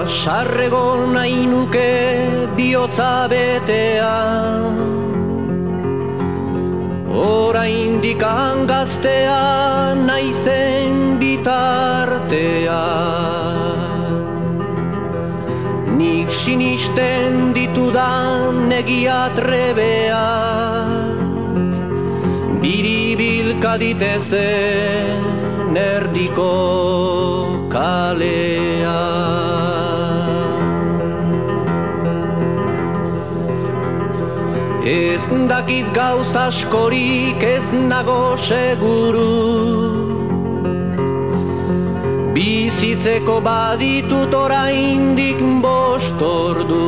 sarrego nahi nuke bihotza betean, oraindik gaztea naizen bitartean. Nik sinisten ditudan egia trebeak biribilka ditezen erdiko kalean. Ez dakit gauz askorik, ez nago seguru, bizitzeko baditut oraindik 5 ordu.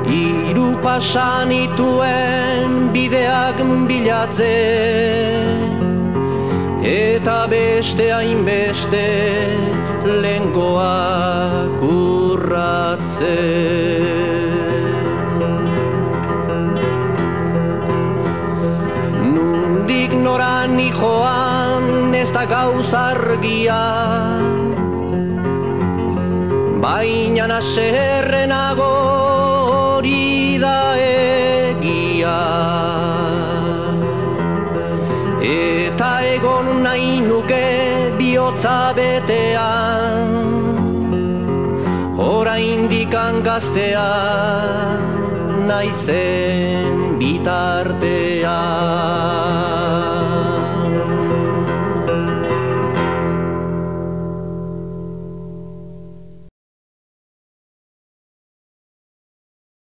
Hiru pasa nituen bideak bilatzen, eta beste hainbeste lehengoak urratzen. Nundik nora nijoan ez da gauz argia, baina haserrenago hori da egia. Eta egon nahi nuke bihotza betean, oraindik gaztea naizen bitartean.